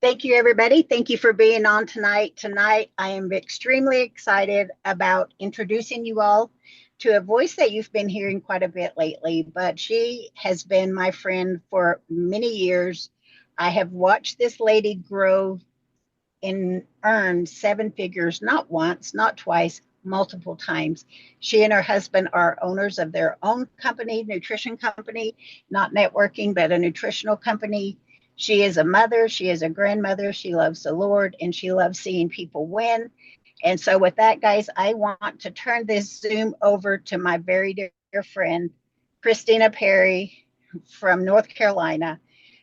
Thank you, everybody. Thank you for being on tonight. Tonight, I am extremely excited about introducing you all to a voice that you've been hearing quite a bit lately, but she has been my friend for many years. I have watched this lady grow and earn seven figures, not once, not twice, multiple times. She and her husband are owners of their own company, nutrition company, not networking, but a nutritional company. She is a mother, she is a grandmother, she loves the Lord, and she loves seeing people win. And so, with that, guys, I want to turn this Zoom over to my very dear friend, Christina Perry from North Carolina,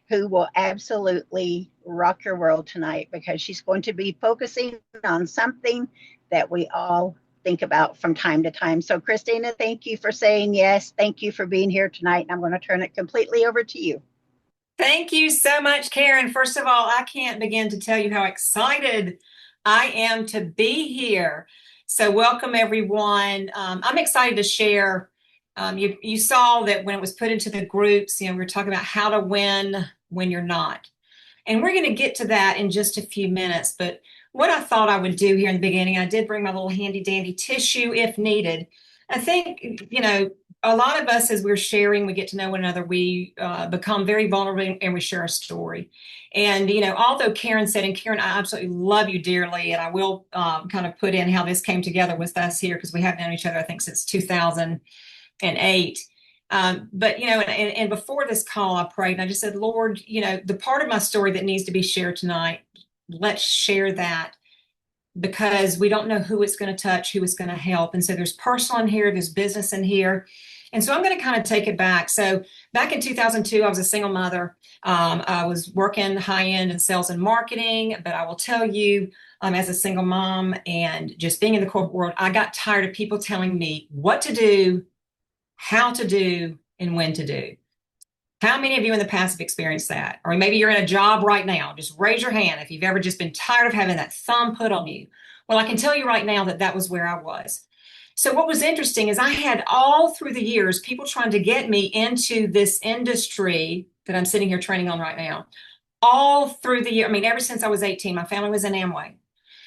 who will absolutely rock your world tonight because she's going to be focusing on something that we all think about from time to time. So, Christina, thank you for saying yes. Thank you for being here tonight. And I'm going to turn it completely over to you. Thank you so much, Karen. First of all, I can't begin to tell you how excited I am to be here. So welcome, everyone. I'm excited to share. You saw that when it was put into the groups, we were talking about how to win when you're not. And we're going to get to that in just a few minutes. But what I thought I would do here in the beginning, I did bring my little handy dandy tissue if needed. I think, a lot of us, as we're sharing, we get to know one another, we become very vulnerable and we share a story. And, although Karen said, and Karen, I absolutely love you dearly, and I will kind of put in how this came together with us here because we have known each other, I think, since 2008. But, and before this call, I prayed and I just said, Lord, the part of my story that needs to be shared tonight, let's share that because we don't know who it's going to touch, who it's going to help. And so there's personal in here, there's business in here. And so I'm going to kind of take it back. So back in 2002, I was a single mother. I was working high end in sales and marketing, but I will tell you, as a single mom and just being in the corporate world, I got tired of people telling me what to do, how to do, and when to do. How many of you in the past have experienced that? Or maybe you're in a job right now. Just raise your hand if you've ever just been tired of having that thumb put on you. Well, I can tell you right now that that was where I was. So what was interesting is I had all through the years people trying to get me into this industry that I'm sitting here training on right now. All through the year, ever since I was 18, my family was in Amway.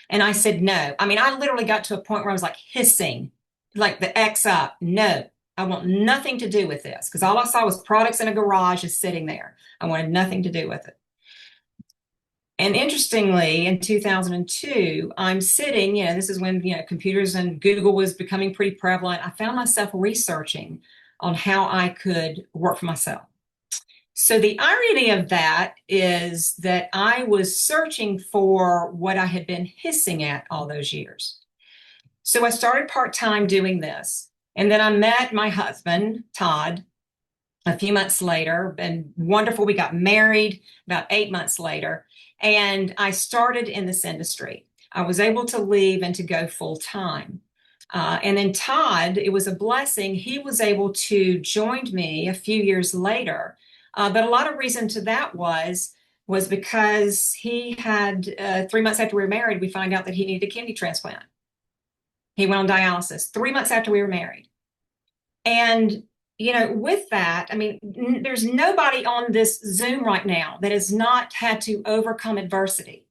And I said no. I literally got to a point where I was like hissing, like the X up. No, I want nothing to do with this because all I saw was products in a garage just sitting there. I wanted nothing to do with it. And interestingly, in 2002, I'm sitting, this is when, computers and Google was becoming pretty prevalent. I found myself researching on how I could work for myself. So the irony of that is that I was searching for what I had been hissing at all those years. So I started part-time doing this. And then I met my husband, Todd, a few months later, and wonderful. We got married about 8 months later, and I started in this industry. I was able to leave and to go full time. And then Todd, it was a blessing. He was able to join me a few years later. But a lot of reason to that was because he had 3 months after we were married, we found out that he needed a kidney transplant. He went on dialysis 3 months after we were married. And, with that, there's nobody on this Zoom right now that has not had to overcome adversity.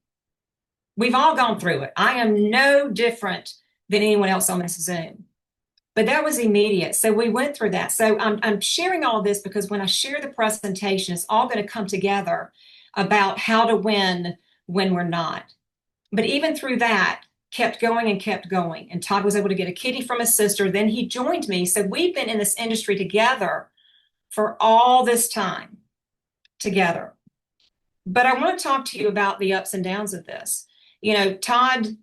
We've all gone through it. I am no different than anyone else on this Zoom. But that was immediate. So we went through that. So I'm sharing all this because when I share the presentation, it's all going to come together about how to win when we're not. But even through that, kept going and kept going. And Todd was able to get a kidney from his sister. Then he joined me. So we've been in this industry together for all this time together. But I want to talk to you about the ups and downs of this. Todd,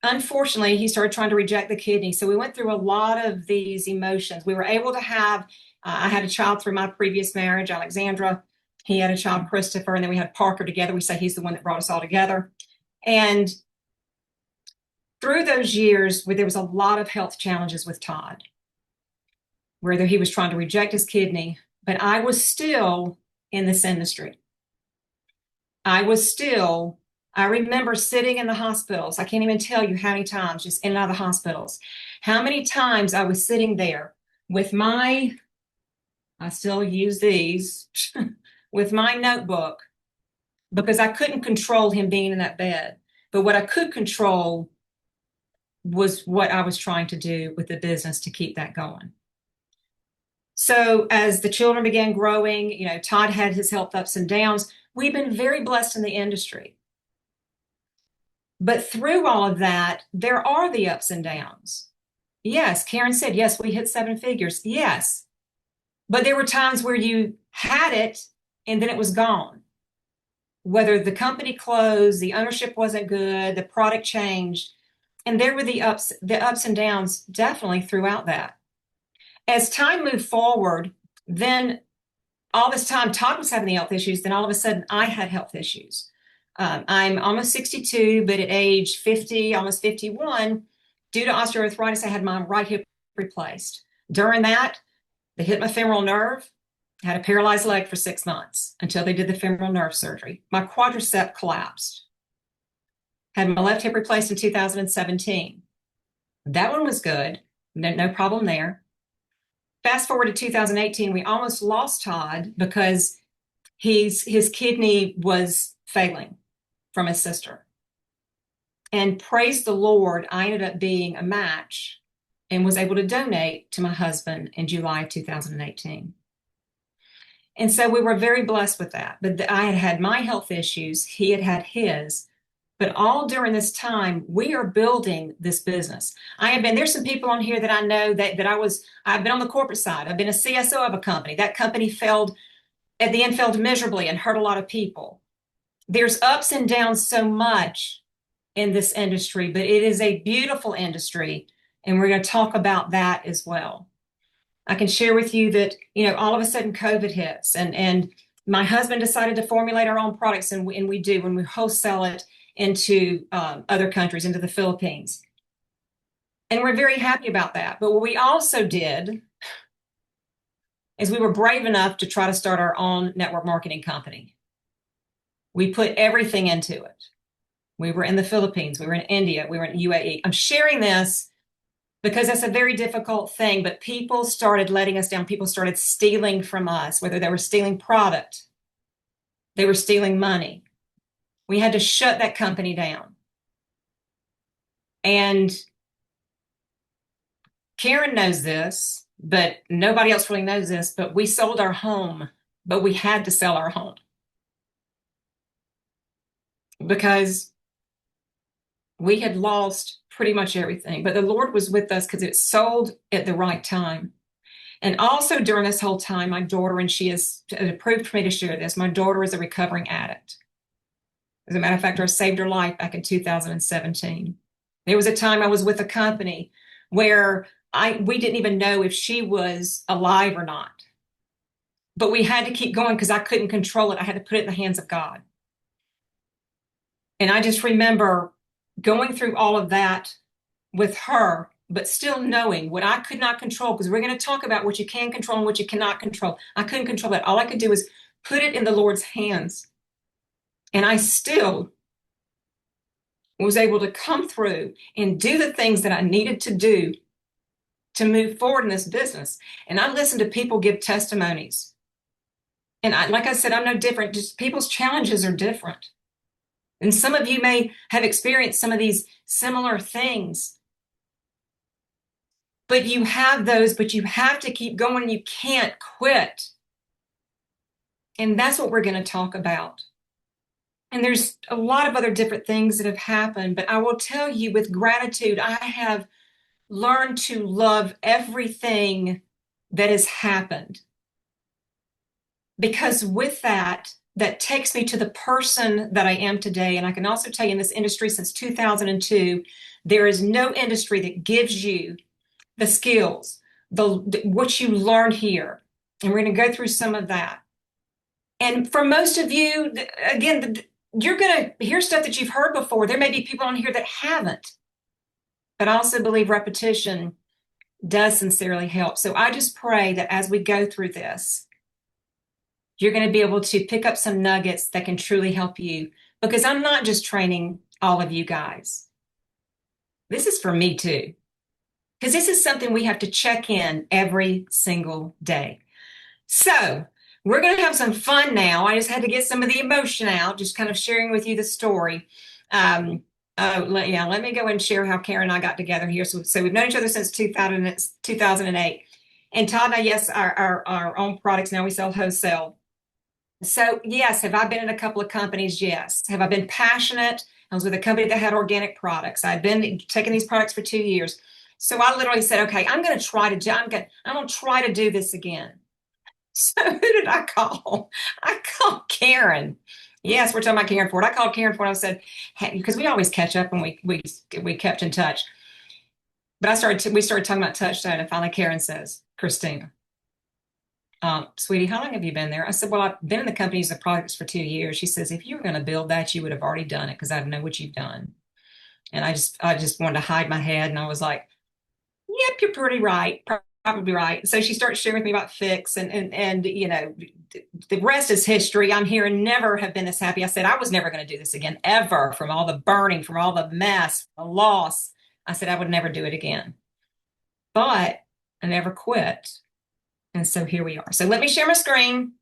unfortunately, he started trying to reject the kidney. So we went through a lot of these emotions. We were able to have, I had a child through my previous marriage, Alexandra. He had a child, Christopher, and then we had Parker together. We say he's the one that brought us all together. And through those years where there was a lot of health challenges with Todd, whether he was trying to reject his kidney, but I was still in this industry. I remember sitting in the hospitals. I can't even tell you how many times, just in and out of the hospitals, how many times I was sitting there with I still use these, with my notebook, because I couldn't control him being in that bed. But what I could control was what I was trying to do with the business to keep that going. So as the children began growing, Todd had his health ups and downs. We've been very blessed in the industry. But through all of that, there are the ups and downs. Yes, Karen said, yes, we hit 7 figures. Yes. But there were times where you had it and then it was gone. Whether the company closed, the ownership wasn't good, the product changed. And there were the ups and downs definitely throughout that. As time moved forward, then all this time Todd was having the health issues. Then all of a sudden I had health issues. I'm almost 62, but at age 50, almost 51, due to osteoarthritis, I had my right hip replaced. During that, they hit my femoral nerve. I had a paralyzed leg for 6 months until they did the femoral nerve surgery. My quadricep collapsed. Had my left hip replaced in 2017. That one was good. No problem there. Fast forward to 2018, we almost lost Todd because his kidney was failing from his sister. And praise the Lord, I ended up being a match and was able to donate to my husband in July of 2018. And so we were very blessed with that. But I had had my health issues, he had had his. But all during this time, we are building this business. There's some people on here that I know I've been on the corporate side. I've been a CSO of a company. That company failed, at the end failed miserably and hurt a lot of people. There's ups and downs so much in this industry, but it is a beautiful industry. And we're going to talk about that as well. I can share with you that, all of a sudden COVID hits and my husband decided to formulate our own products. And we do when we wholesale it into other countries, into the Philippines. And we're very happy about that. But what we also did is we were brave enough to try to start our own network marketing company. We put everything into it. We were in the Philippines, we were in India, we were in UAE. I'm sharing this because that's a very difficult thing, but people started letting us down. People started stealing from us, whether they were stealing product, they were stealing money. We had to shut that company down. And Karen knows this, but nobody else really knows this, but we sold our home, but we had to sell our home because we had lost pretty much everything. But the Lord was with us because it sold at the right time. And also during this whole time, my daughter, and she has approved for me to share this, my daughter is a recovering addict. As a matter of fact, I saved her life back in 2017. There was a time I was with a company where we didn't even know if she was alive or not. But we had to keep going because I couldn't control it. I had to put it in the hands of God. And I just remember going through all of that with her, but still knowing what I could not control, because we're going to talk about what you can control and what you cannot control. I couldn't control that. All I could do was put it in the Lord's hands. And I still was able to come through and do the things that I needed to do to move forward in this business. And I listened to people give testimonies. And like I said, I'm no different. Just people's challenges are different. And some of you may have experienced some of these similar things. But you have those, but you have to keep going. You can't quit. And that's what we're going to talk about. And there's a lot of other different things that have happened, but I will tell you with gratitude, I have learned to love everything that has happened. Because with that takes me to the person that I am today. And I can also tell you in this industry since 2002, there is no industry that gives you the skills, what you learn here. And we're going to go through some of that. And for most of you, again, you're going to hear stuff that you've heard before. There may be people on here that haven't. But I also believe repetition does sincerely help. So I just pray that as we go through this, you're going to be able to pick up some nuggets that can truly help you. Because I'm not just training all of you guys. This is for me too. Because this is something we have to check in every single day. So we're going to have some fun now. I just had to get some of the emotion out, just kind of sharing with you the story. Let me go and share how Karen and I got together here. So we've known each other since 2008. And Todd and I, yes, our own products. Now we sell wholesale. So yes, have I been in a couple of companies? Yes. Have I been passionate? I was with a company that had organic products. I've been taking these products for 2 years. So I literally said, okay, I'm going to try to do this again. So who did I call? I called Karen. Yes, we're talking about Karen Ford. I called Karen Ford. I said, hey, because we always catch up and we kept in touch. But we started talking about touchdown, and finally Karen says, Christina, sweetie, how long have you been there? I said, well, I've been in the company using products for 2 years. She says, if you were going to build that, you would have already done it because I know what you've done. And I just wanted to hide my head, and I was like, yep, you're pretty right. Probably right. So she starts sharing with me about Fix and the rest is history. I'm here and never have been this happy. I said I was never going to do this again, ever, from all the burning, from all the mess, the loss. I said I would never do it again. But I never quit. And so here we are. So let me share my screen.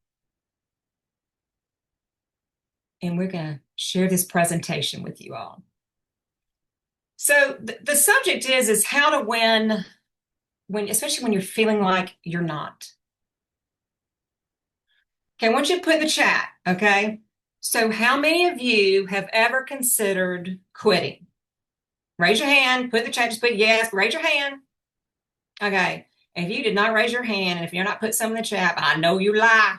And we're going to share this presentation with you all. So the subject is how to win especially when you're feeling like you're not. Okay, I want you to put in the chat, okay? So how many of you have ever considered quitting? Raise your hand, put in the chat, just put yes, raise your hand. Okay, if you did not raise your hand, and if you're not put some in the chat, I know you lie,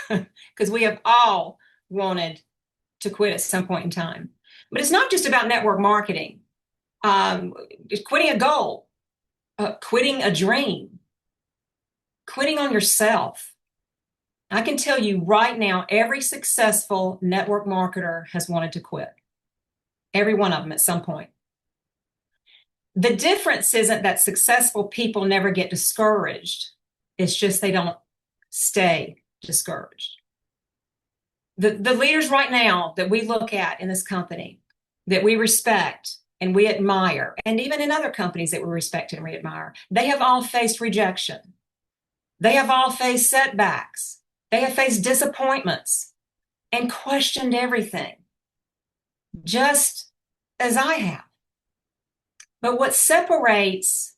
because we have all wanted to quit at some point in time. But it's not just about network marketing. It's quitting a goal, quitting a dream, quitting on yourself. I can tell you right now, every successful network marketer has wanted to quit. Every one of them at some point. The difference isn't that successful people never get discouraged. It's just they don't stay discouraged. The leaders right now that we look at in this company, that we respect and we admire, and even in other companies that we respect and we admire, they have all faced rejection. They have all faced setbacks. They have faced disappointments and questioned everything, just as I have. But what separates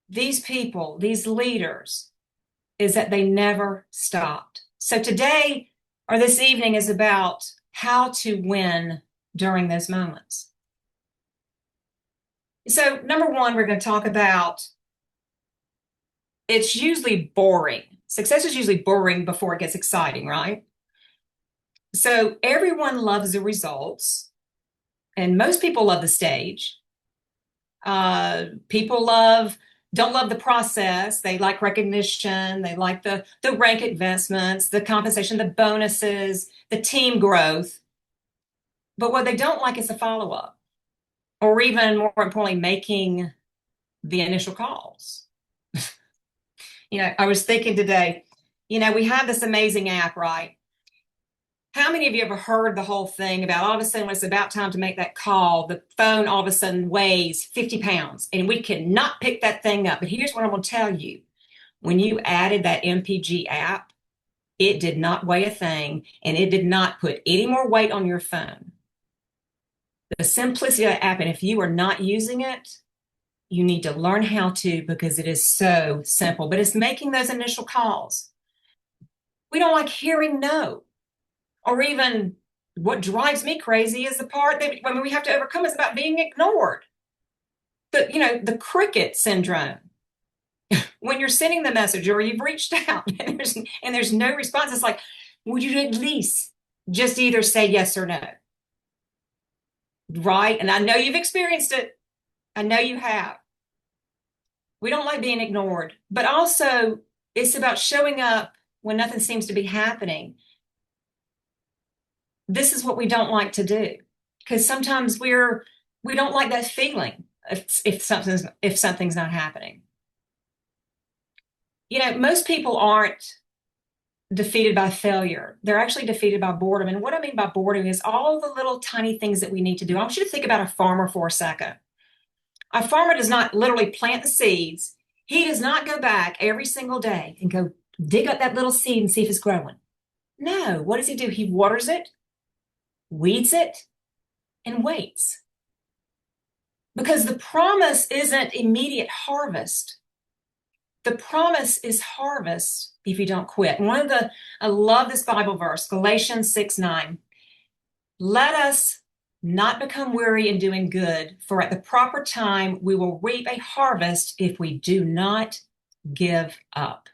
these people, these leaders, is that they never stopped. So today, or this evening, is about how to win during those moments. So number one, we're going to talk about, it's usually boring. Success is usually boring before it gets exciting, right? So everyone loves the results, and most people love the stage. People don't love the process. They like recognition. They like the rank advancements, the compensation, the bonuses, the team growth. But what they don't like is the follow-up, or even more importantly, making the initial calls. I was thinking today, we have this amazing app, right? How many of you ever heard the whole thing about all of a sudden when it's about time to make that call, the phone all of a sudden weighs 50 pounds and we cannot pick that thing up? But here's what I'm going to tell you. When you added that MPG app, it did not weigh a thing and it did not put any more weight on your phone. The simplicity of the app, and if you are not using it, you need to learn how to, because it is so simple. But it's making those initial calls. We don't like hearing no. Or even what drives me crazy is the part that when we have to overcome is about being ignored. The cricket syndrome. When you're sending the message or you've reached out and there's no response, it's like, would you at least just either say yes or no? Right? And I know you've experienced it. I know you have. We don't like being ignored, but also it's about showing up when nothing seems to be happening. This is what we don't like to do, because sometimes we don't like that feeling if something's not happening. Most people aren't defeated by failure. They're actually defeated by boredom. And what I mean by boredom is all the little tiny things that we need to do. I want you to think about a farmer for a second. A farmer does not literally plant the seeds. He does not go back every single day and go dig up that little seed and see if it's growing. No, what does he do? He waters it, weeds it, and waits. Because the promise isn't immediate harvest. The promise is harvest if you don't quit. I love this Bible verse, Galatians 6:9. Let us not become weary in doing good, for at the proper time we will reap a harvest if we do not give up.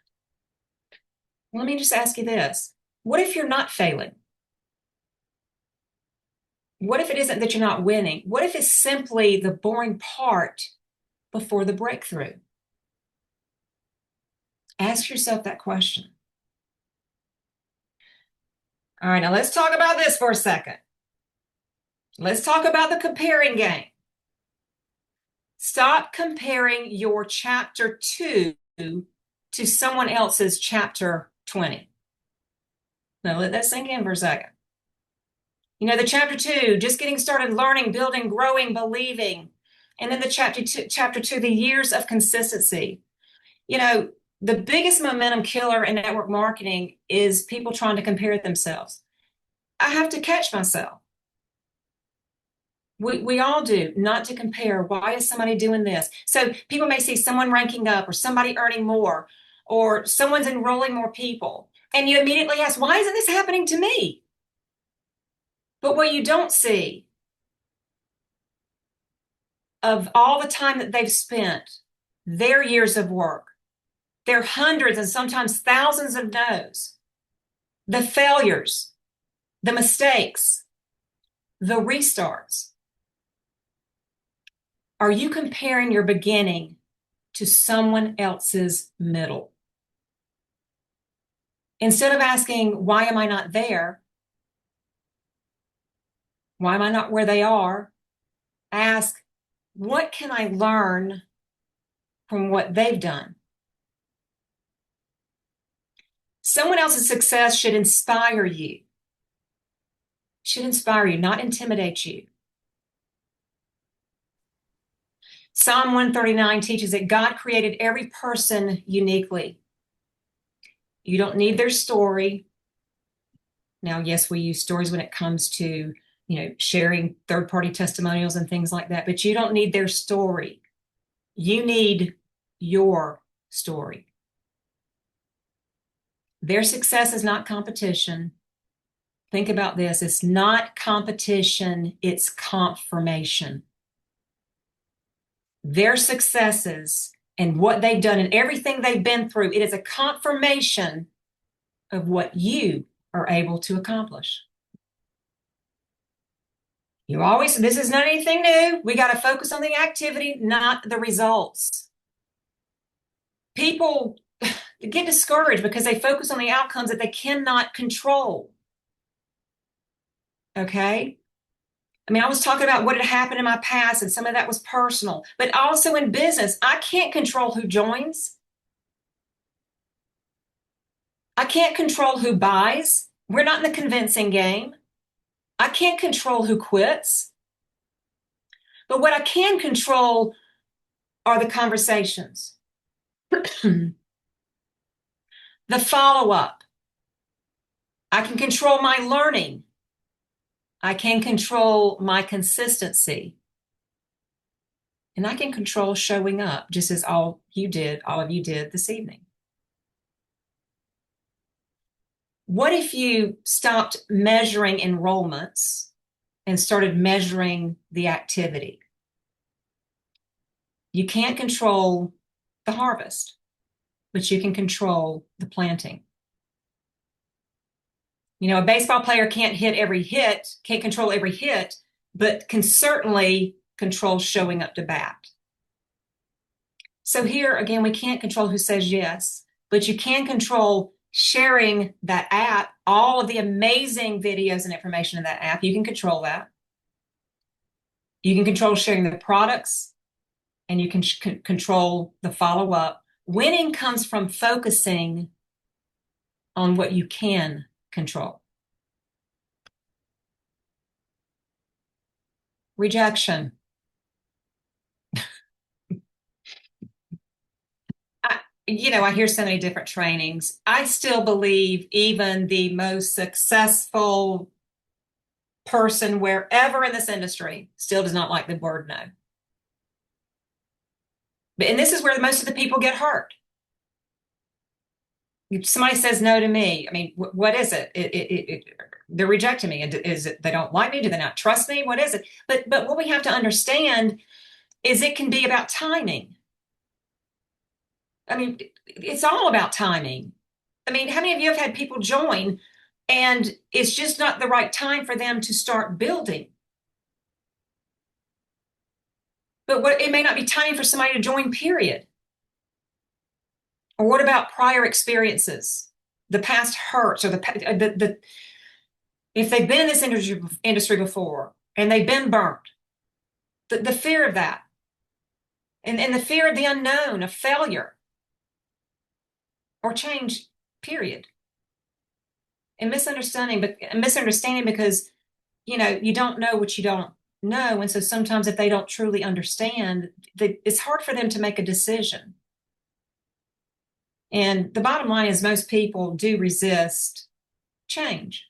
Let me just ask you this. What if you're not failing? What if it isn't that you're not winning? What if it's simply the boring part before the breakthrough? Ask yourself that question. All right, now let's talk about this for a second. Let's talk about the comparing game. Stop comparing your chapter 2 to someone else's chapter 20. Now let that sink in for a second. You know, the chapter 2, just getting started learning, building, growing, believing. And then the chapter two, the years of consistency. You know, the biggest momentum killer in network marketing is people trying to compare themselves. I have to catch myself. We all do, not to compare. Why is somebody doing this? So people may see someone ranking up or somebody earning more or someone's enrolling more people. And you immediately ask, why isn't this happening to me? But what you don't see of all the time that they've spent, their years of work, their hundreds and sometimes thousands of no's, the failures, the mistakes, the restarts. Are you comparing your beginning to someone else's middle? Instead of asking, why am I not there? Why am I not where they are? Ask, what can I learn from what they've done? Someone else's success should inspire you. Should inspire you, not intimidate you. Psalm 139 teaches that God created every person uniquely. You don't need their story. Now, yes, we use stories when it comes to, sharing third-party testimonials and things like that, but you don't need their story. You need your story. Their success is not competition. Think about this. It's not competition, it's confirmation. Their successes and what they've done and everything they've been through, it is a confirmation of what you are able to accomplish. This is not anything new. We got to focus on the activity, not the results. People get discouraged because they focus on the outcomes that they cannot control. Okay? I mean, I was talking about what had happened in my past, and some of that was personal, but also in business, I can't control who joins. I can't control who buys. We're not in the convincing game. I can't control who quits. But what I can control are the conversations, the follow-up. I can control my learning. I can control my consistency. And I can control showing up, just as all of you did this evening. What if you stopped measuring enrollments and started measuring the activity? You can't control the harvest, but you can control the planting. A baseball player can't control every hit, but can certainly control showing up to bat. So here, again, we can't control who says yes, but you can control sharing that app, all of the amazing videos and information in that app. You can control that. You can control sharing the products, and you can control the follow-up. Winning comes from focusing on what you can control. Rejection. I hear so many different trainings. I still believe even the most successful person wherever in this industry still does not like the word no. And this is where most of the people get hurt. If somebody says no to me, I mean, what is it? They're rejecting me. Is it they don't like me? Do they not trust me? What is it? But what we have to understand is it can be about timing. I mean, it's all about timing. I mean, how many of you have had people join and it's just not the right time for them to start building? But it may not be time for somebody to join, period. Or what about prior experiences, the past hurts, or if they've been in this industry before and they've been burnt, the fear of that, and the fear of the unknown, of failure or change, period. And misunderstanding because you don't know what you don't know, and so sometimes if they don't truly understand, it's hard for them to make a decision. And the bottom line is most people do resist change.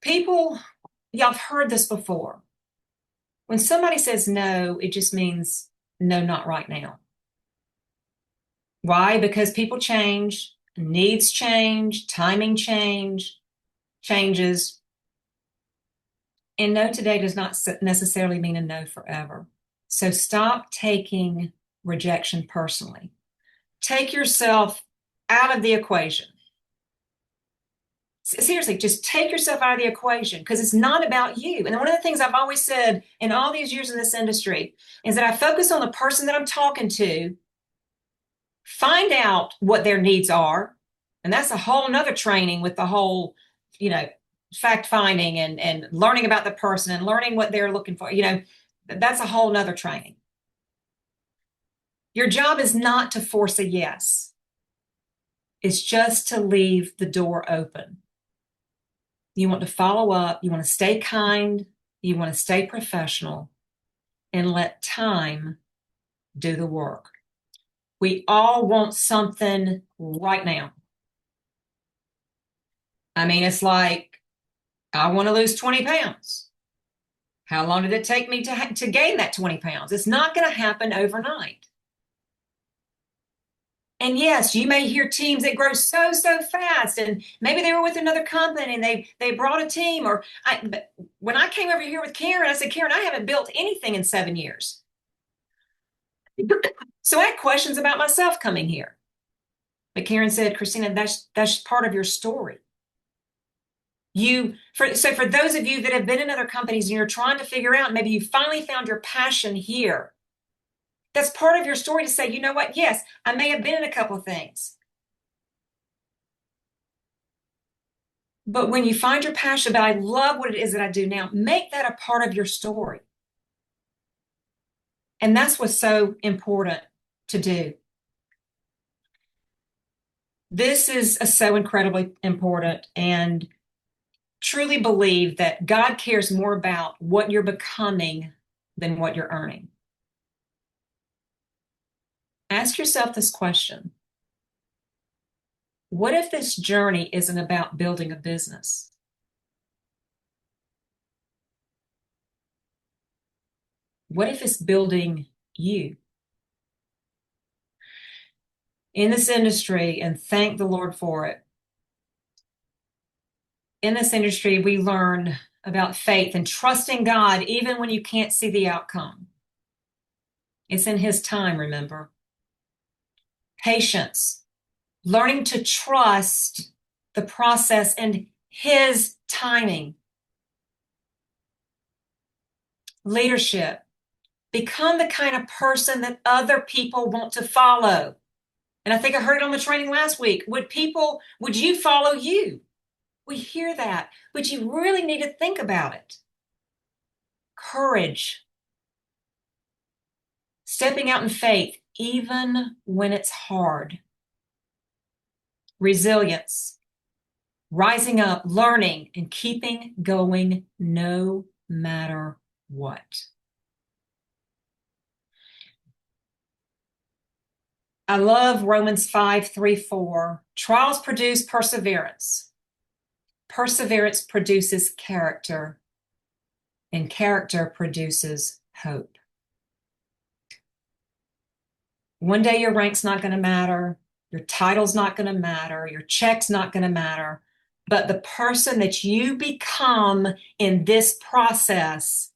People, y'all have heard this before. When somebody says no, it just means no, not right now. Why? Because people change, needs change, timing changes. And no today does not necessarily mean a no forever. So stop taking rejection personally. Take yourself out of the equation. Seriously, just take yourself out of the equation because it's not about you. And one of the things I've always said in all these years in this industry is that I focus on the person that I'm talking to, find out what their needs are. And that's a whole nother training with the whole, fact finding and learning about the person and learning what they're looking for. That's a whole nother training. Your job is not to force a yes. It's just to leave the door open. You want to follow up. You want to stay kind. You want to stay professional and let time do the work. We all want something right now. I mean, it's like, I want to lose 20 pounds. How long did it take me to gain that 20 pounds? It's not going to happen overnight. And yes, you may hear teams that grow so fast, and maybe they were with another company and they brought a team. But when I came over here with Karen, I said, Karen, I haven't built anything in 7 years. So I had questions about myself coming here. But Karen said, Christina, that's part of your story. So for those of you that have been in other companies and you're trying to figure out, maybe you finally found your passion here. That's part of your story to say, you know what? Yes, I may have been in a couple of things. But when you find your passion, but I love what it is that I do now, make that a part of your story. And that's what's so important to do. This is so incredibly important, and truly believe that God cares more about what you're becoming than what you're earning. Ask yourself this question. What if this journey isn't about building a business? What if it's building you? In this industry, and thank the Lord for it, in this industry, we learn about faith and trusting God even when you can't see the outcome. It's in His time, remember. Patience, learning to trust the process and His timing. Leadership, become the kind of person that other people want to follow. And I think I heard it on the training last week. Would you follow you? We hear that, but you really need to think about it. Courage, stepping out in faith, even when it's hard. Resilience, rising up, learning, and keeping going no matter what. I love Romans 5:3-4. Trials produce perseverance. Perseverance produces character, and character produces hope. One day your rank's not going to matter, your title's not going to matter, your check's not going to matter, but the person that you become in this process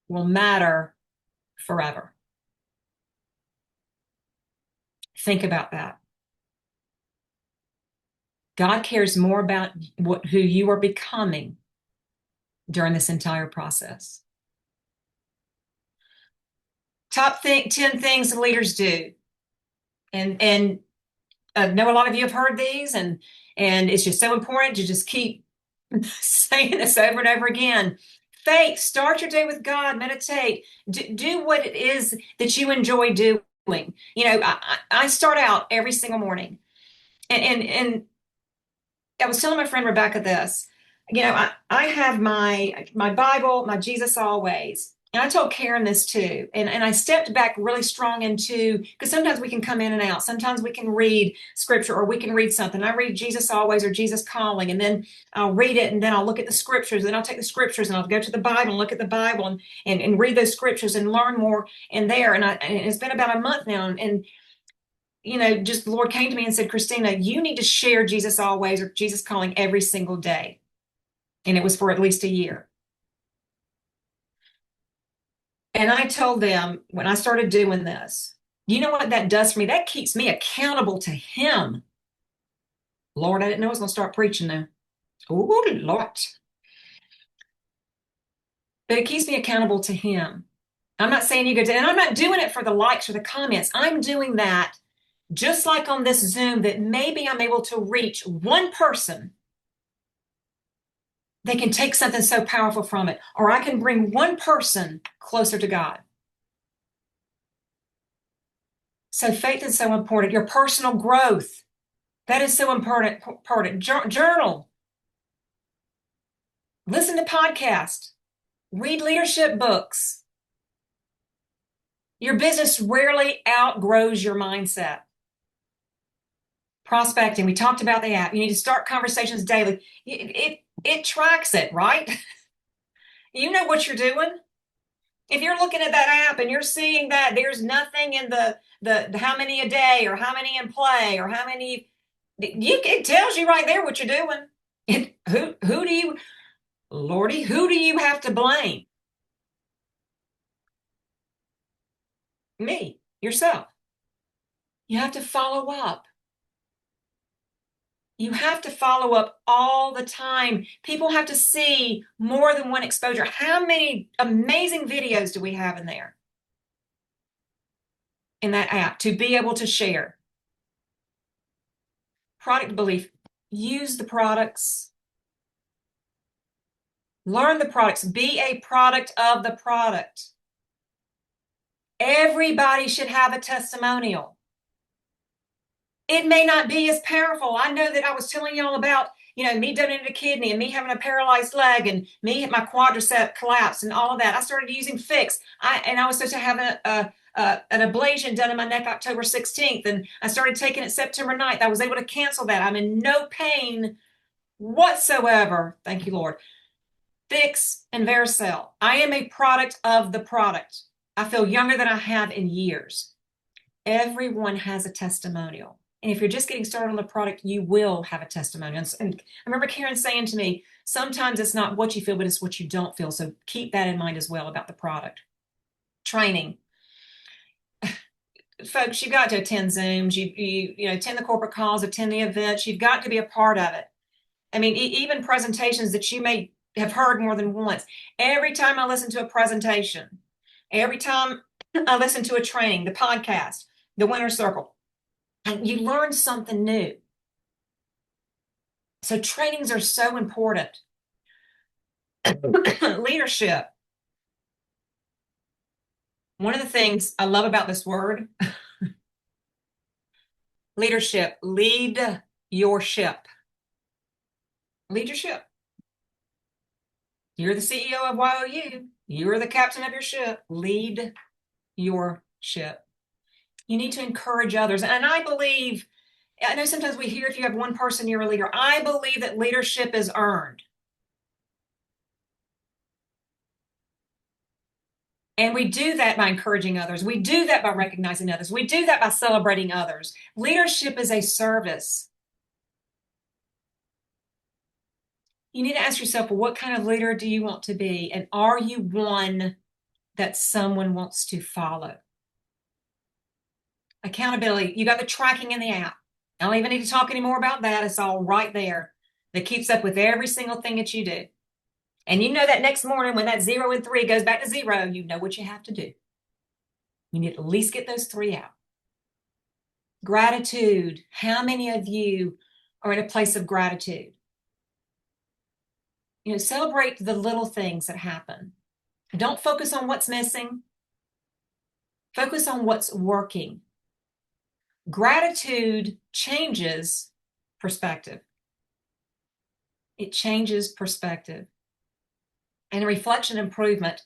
will matter forever. Think about that. God cares more about who you are becoming during this entire process. Top 10 things leaders do. And I know a lot of you have heard these, and it's just so important to just keep saying this over and over again. Faith, start your day with God, meditate, do what it is that you enjoy doing. You know, I start out every single morning, and I was telling my friend Rebecca this. You know, I have my Bible, my Jesus Always. And I told Karen this too. And I stepped back really strong into, because sometimes we can come in and out. Sometimes we can read scripture or we can read something. I read Jesus Always or Jesus Calling, and then I'll read it, and then I'll look at the scriptures, and I'll take the scriptures and I'll go to the Bible and look at the Bible and read those scriptures and learn more in there. And it's been about a month now. And you know, just the Lord came to me and said, Christina, you need to share Jesus Always or Jesus Calling every single day. And it was for at least a year. And I told them when I started doing this, you know what that does for me? That keeps me accountable to Him. Lord, I didn't know I was going to start preaching now. Oh, Lord. But it keeps me accountable to Him. I'm not saying you go to, and I'm not doing it for the likes or the comments. I'm doing that just like on this Zoom, that maybe I'm able to reach one person. They can take something so powerful from it, or I can bring one person closer to God. So faith is so important. Your personal growth, that is so important. Journal. Listen to podcasts. Read leadership books. Your business rarely outgrows your mindset. Prospecting, we talked about the app. You need to start conversations daily. It tracks it, right? You know what you're doing. If you're looking at that app and you're seeing that there's nothing in the how many a day or how many in play or how many, it tells you right there what you're doing. Who do you, Lordy, who do you have to blame? Me, yourself. You have to follow up. You have to follow up all the time. People have to see more than one exposure. How many amazing videos do we have in there? In that app to be able to share. Product belief. Use the products. Learn the products. Be a product of the product. Everybody should have a testimonial. It may not be as powerful. I know that I was telling y'all about, you know, me donating a kidney and me having a paralyzed leg and me, my quadricep collapsed and all of that. I started using Fix. I was supposed to have an ablation done in my neck October 16th, and I started taking it September 9th. I was able to cancel that. I'm in no pain whatsoever. Thank you, Lord. Fix and Vericel. I am a product of the product. I feel younger than I have in years. Everyone has a testimonial. And if you're just getting started on the product, you will have a testimonial. And I remember Karen saying to me, sometimes it's not what you feel, but it's what you don't feel. So keep that in mind as well about the product. Training. Folks, you've got to attend Zooms, you know, attend the corporate calls, attend the events. You've got to be a part of it. I mean, even presentations that you may have heard more than once. Every time I listen to a presentation, every time I listen to a training, the podcast, the Winner's Circle, and you learn something new. So trainings are so important. Leadership. One of the things I love about this word, leadership, lead your ship. Lead your ship. You're the CEO of YOU. You're the captain of your ship. Lead your ship. You need to encourage others. And I know sometimes we hear if you have one person, you're a leader. I believe that leadership is earned. And we do that by encouraging others. We do that by recognizing others. We do that by celebrating others. Leadership is a service. You need to ask yourself, well, what kind of leader do you want to be? And are you one that someone wants to follow? Accountability. You got the tracking in the app. I don't even need to talk anymore about that. It's all right there that keeps up with every single thing that you do. And you know that next morning when that 0 and 3 goes back to 0, you know what you have to do. You need to at least get those 3 out. Gratitude. How many of you are in a place of gratitude? You know, celebrate the little things that happen. Don't focus on what's missing. Focus on what's working. Gratitude changes perspective. It changes perspective. And reflection improvement.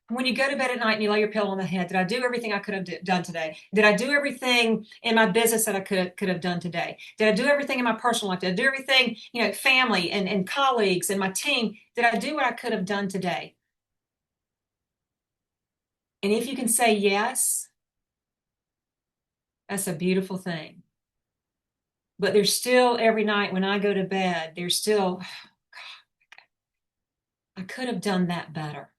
When you go to bed at night and you lay your pillow on the head, did I do everything I could have done today? Did I do everything in my business that I could have done today? Did I do everything in my personal life? Did I do everything, family and colleagues and my team? Did I do what I could have done today? And if you can say yes, that's a beautiful thing. But there's still, every night when I go to bed, there's still, oh God, I could have done that better.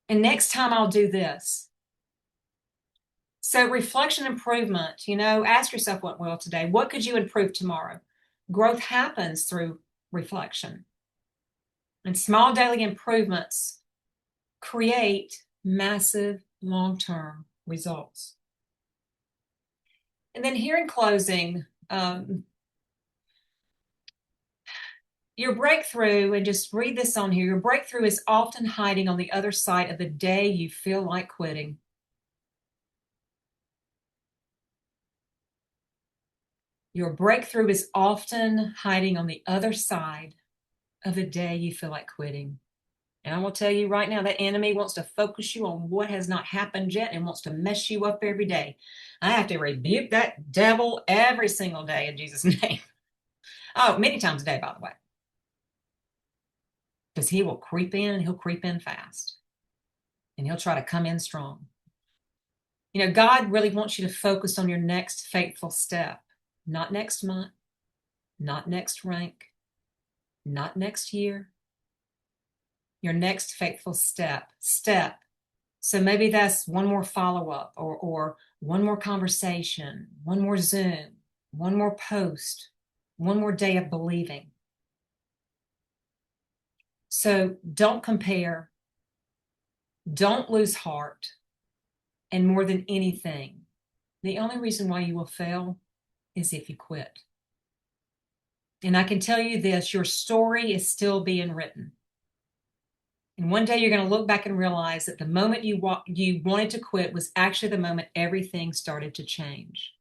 And next time I'll do this. So reflection improvement, ask yourself what went well today. What could you improve tomorrow? Growth happens through reflection. And small daily improvements create massive long-term results. And then here in closing, your breakthrough, and just read this on here, your breakthrough is often hiding on the other side of the day you feel like quitting. Your breakthrough is often hiding on the other side of the day you feel like quitting. And I will tell you right now, that enemy wants to focus you on what has not happened yet and wants to mess you up every day. I have to rebuke that devil every single day in Jesus' name. Oh, many times a day, by the way. Because he will creep in, and he'll creep in fast. And he'll try to come in strong. God really wants you to focus on your next faithful step. Not next month, not next rank, not next year. Your next faithful step. So maybe that's one more follow-up or one more conversation, one more Zoom, one more post, one more day of believing. So don't compare. Don't lose heart. And more than anything, the only reason why you will fail is if you quit. And I can tell you this, your story is still being written. And one day you're going to look back and realize that the moment you wanted to quit was actually the moment everything started to change.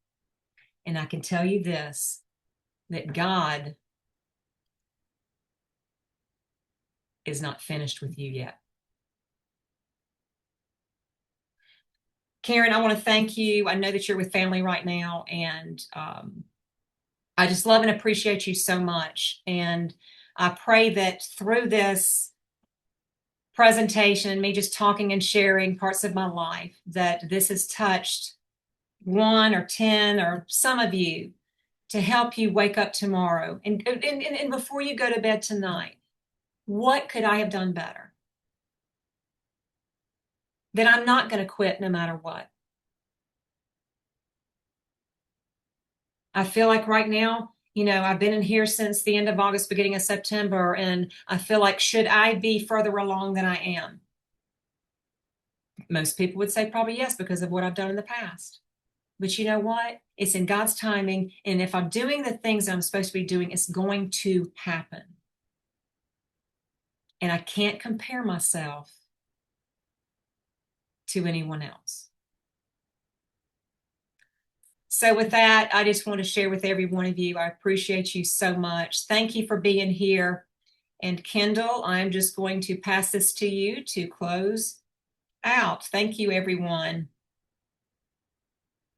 And I can tell you this, that God is not finished with you yet. Karen, I want to thank you. I know that you're with family right now, and I just love and appreciate you so much. And I pray that through this presentation, me just talking and sharing parts of my life, that this has touched 1 or 10 or some of you to help you wake up tomorrow. And before you go to bed tonight, what could I have done better? That I'm not going to quit no matter what. I feel like right now, I've been in here since the end of August, beginning of September, and I feel like, should I be further along than I am? Most people would say probably yes, because of what I've done in the past. But you know what? It's in God's timing, and if I'm doing the things that I'm supposed to be doing, it's going to happen. And I can't compare myself to anyone else. So with that, I just want to share with every one of you, I appreciate you so much. Thank you for being here. And Kendall, I'm just going to pass this to you to close out. Thank you, everyone.